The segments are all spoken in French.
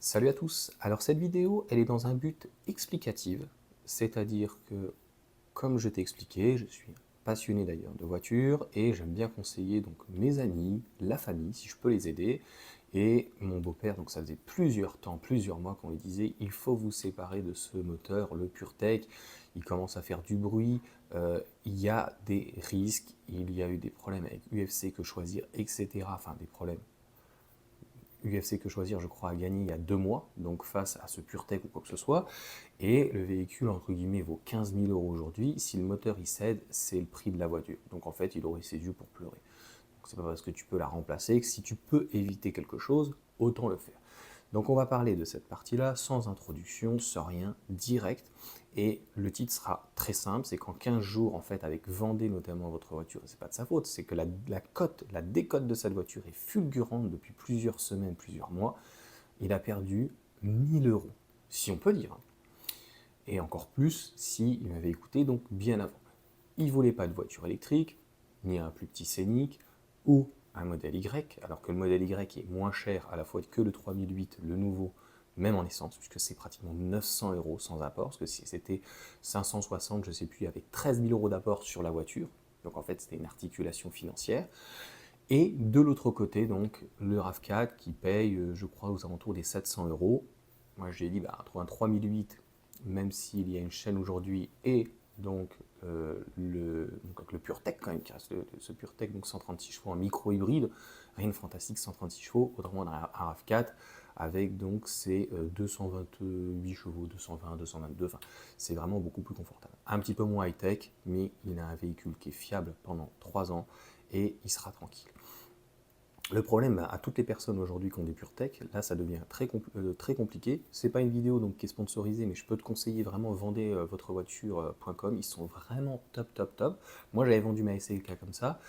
Salut à tous. Alors cette vidéo, elle est dans un but explicatif, c'est-à-dire que, comme je t'ai expliqué, je suis passionné d'ailleurs de voitures et j'aime bien conseiller donc mes amis, la famille, si je peux les aider. Et mon beau-père, donc ça faisait plusieurs temps, plusieurs mois qu'on lui disait, il faut vous séparer de ce moteur, le PureTech, il commence à faire du bruit, il y a des risques, il y a eu des problèmes avec UFC que choisir, etc. Enfin des problèmes UFC que choisir, je crois, a gagné il y a 2 mois, donc face à ce PureTech ou quoi que ce soit, et le véhicule, entre guillemets, vaut 15 000 euros aujourd'hui. Si le moteur il cède, c'est le prix de la voiture. Donc en fait, il aurait ses yeux pour pleurer. Donc c'est pas parce que tu peux la remplacer que si tu peux éviter quelque chose, autant le faire. Donc on va parler de cette partie-là sans introduction, sans rien, direct. Et le titre sera très simple, c'est qu'en 15 jours, en fait, avec Vendée notamment votre voiture, c'est pas de sa faute, c'est que la décote de cette voiture est fulgurante depuis plusieurs semaines, plusieurs mois. Il a perdu 1 000 euros, si on peut dire. Et encore plus s'il m'avait écouté donc bien avant. Il ne voulait pas de voiture électrique, ni un plus petit Scénic, ou un modèle Y, alors que le modèle Y est moins cher à la fois que le 3008, le nouveau, même en essence, puisque c'est pratiquement 900 euros sans apport, parce que si c'était 560, je ne sais plus, avec 13 000 euros d'apport sur la voiture, donc en fait c'était une articulation financière. Et de l'autre côté, donc, le RAV4 qui paye, je crois, aux alentours des 700 euros. Moi, j'ai dit, bah, trouver un 3008, même s'il y a une chaîne aujourd'hui, et donc, donc le PureTech, quand même, qui reste ce PureTech, donc 136 chevaux, un micro-hybride, rien de fantastique, 136 chevaux, autrement un RAV4, avec donc ses 228 chevaux, 220, 222, enfin, c'est vraiment beaucoup plus confortable. Un petit peu moins high-tech, mais il a un véhicule qui est fiable pendant 3 ans, et il sera tranquille. Le problème à toutes les personnes aujourd'hui qui ont des PureTech, là ça devient très compliqué. C'est pas une vidéo donc qui est sponsorisée, mais je peux te conseiller vraiment vendez votre voiture.com. Ils sont vraiment top top top. Moi j'avais vendu ma SLK comme ça.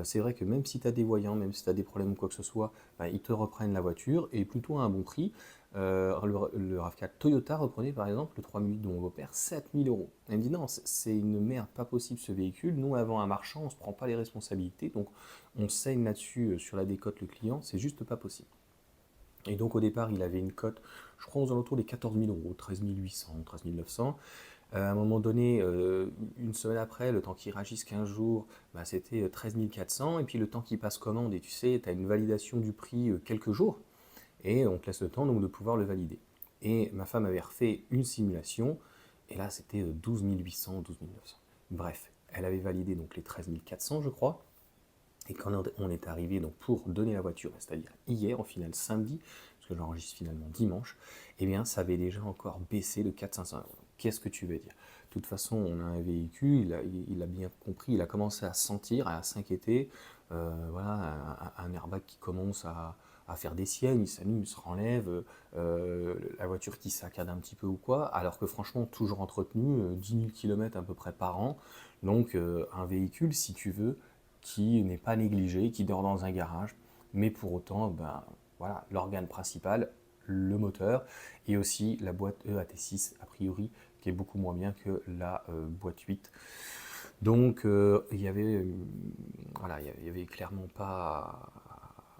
C'est vrai que même si tu as des voyants, même si tu as des problèmes ou quoi que ce soit, bah, ils te reprennent la voiture et plutôt à un bon prix. Le RAV4 Toyota reprenait par exemple le 3008 de mon beau-père 7000 euros. Elle me dit non, c'est une merde, pas possible ce véhicule. Nous, avant un marchand, on ne se prend pas les responsabilités, donc on saigne là-dessus sur la décote le client, c'est juste pas possible. Et donc au départ, il avait une cote, je crois aux alentours des 14 000 euros, 13 800, 13 900. À un moment donné, une semaine après, le temps qu'il réagisse 15 jours, bah, c'était 13 400. Et puis le temps qu'il passe commande, et tu sais, tu as une validation du prix quelques jours et on te laisse le temps donc de pouvoir le valider. Et ma femme avait refait une simulation, et là c'était 12 800, 12 900. Bref, elle avait validé donc les 13 400 je crois, et quand on est arrivé donc pour donner la voiture, c'est-à-dire hier, en finale samedi, parce que j'enregistre finalement dimanche, eh bien ça avait déjà encore baissé de 400-500 euros. Qu'est-ce que tu veux dire? De toute façon, on a un véhicule, il a bien compris, il a commencé à sentir, à s'inquiéter, voilà, un airbag qui commence à faire des siennes, il s'allume, il se renlève, la voiture qui saccade un petit peu ou quoi, alors que franchement, toujours entretenu, 10 000 km à peu près par an, donc un véhicule, si tu veux, qui n'est pas négligé, qui dort dans un garage, mais pour autant, ben, voilà, l'organe principal, le moteur, et aussi la boîte EAT6, a priori, qui est beaucoup moins bien que la boîte 8. Donc, il y avait, voilà, il y avait clairement pas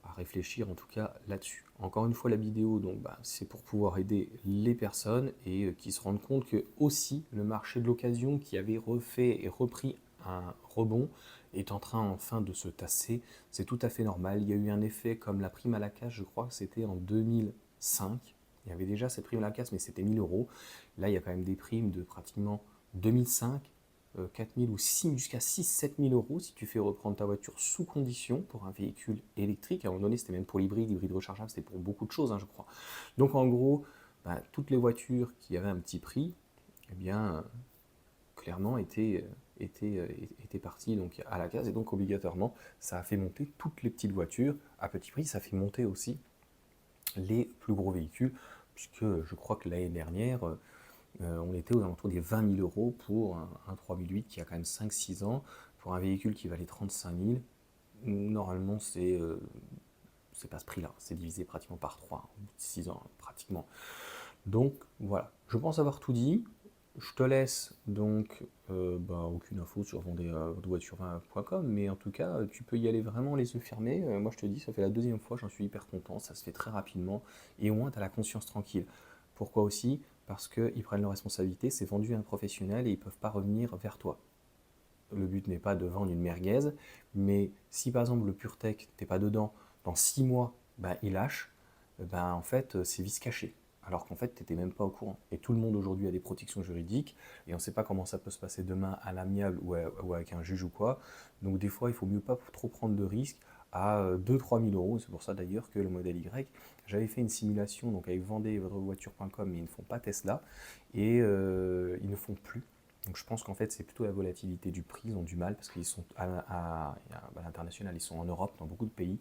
à réfléchir, en tout cas là-dessus. Encore une fois, la vidéo, donc, bah, c'est pour pouvoir aider les personnes et qui se rendent compte que aussi le marché de l'occasion qui avait refait et repris un rebond est en train enfin de se tasser. C'est tout à fait normal. Il y a eu un effet comme la prime à la casse, je crois que c'était en 2005. Il y avait déjà cette prime à la casse, mais c'était 1000 euros. Là, il y a quand même des primes de pratiquement 2005, 4 000 ou 6, jusqu'à 6-7 000 euros si tu fais reprendre ta voiture sous condition pour un véhicule électrique. À un moment donné, c'était même pour l'hybride rechargeable, c'était pour beaucoup de choses, hein, je crois. Donc en gros, bah, toutes les voitures qui avaient un petit prix, eh bien, clairement, étaient parties donc, à la case. Et donc obligatoirement, ça a fait monter toutes les petites voitures à petit prix. Ça fait monter aussi les plus gros véhicules, puisque je crois que l'année dernière, on était aux alentours des 20 000 euros pour un 3008 qui a quand même 5-6 ans, pour un véhicule qui valait 35 000. Normalement, c'est pas ce prix-là, c'est divisé pratiquement par 3, 6 ans, pratiquement. Donc voilà, je pense avoir tout dit. Je te laisse donc aucune info sur vendezvoiture.com, mais en tout cas, tu peux y aller vraiment les yeux fermés. Moi, je te dis, ça fait la deuxième fois, j'en suis hyper content, ça se fait très rapidement, et au moins, tu as la conscience tranquille. Pourquoi aussi? Parce qu'ils prennent leurs responsabilités, c'est vendu à un professionnel et ils ne peuvent pas revenir vers toi. Le but n'est pas de vendre une merguez, mais si par exemple le PureTech, t'es pas dedans, dans 6 mois, il lâche, en fait, c'est vice caché. Alors qu'en fait, tu n'étais même pas au courant. Et tout le monde aujourd'hui a des protections juridiques, et on ne sait pas comment ça peut se passer demain à l'amiable ou avec un juge ou quoi. Donc des fois, il faut mieux pas trop prendre de risques à 2-3 000 euros. C'est pour ça d'ailleurs que le modèle Y, j'avais fait une simulation donc avec vendezvotrevoiture.com, mais ils ne font pas Tesla, et ils ne font plus. Donc je pense qu'en fait c'est plutôt la volatilité du prix, ils ont du mal parce qu'ils sont à l'international, ils sont en Europe, dans beaucoup de pays.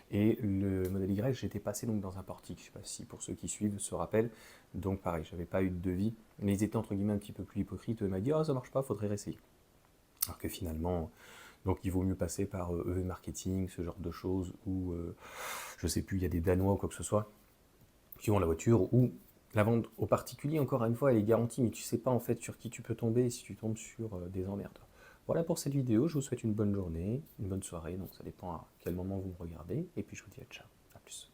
Et le modèle Y, j'étais passé donc dans un portique, je ne sais pas si pour ceux qui suivent se rappellent. Donc pareil, j'avais pas eu de devis, mais ils étaient entre guillemets un petit peu plus hypocrites. Ils m'ont dit, oh ça marche pas, faudrait réessayer. Alors que finalement, donc il vaut mieux passer par EV Marketing, ce genre de choses, ou je sais plus, il y a des Danois ou quoi que ce soit, qui ont la voiture, ou la vente au particulier, encore une fois, elle est garantie, mais tu sais pas en fait sur qui tu peux tomber si tu tombes sur des emmerdes. Voilà pour cette vidéo, je vous souhaite une bonne journée, une bonne soirée, donc ça dépend à quel moment vous me regardez, et puis je vous dis à ciao, à plus.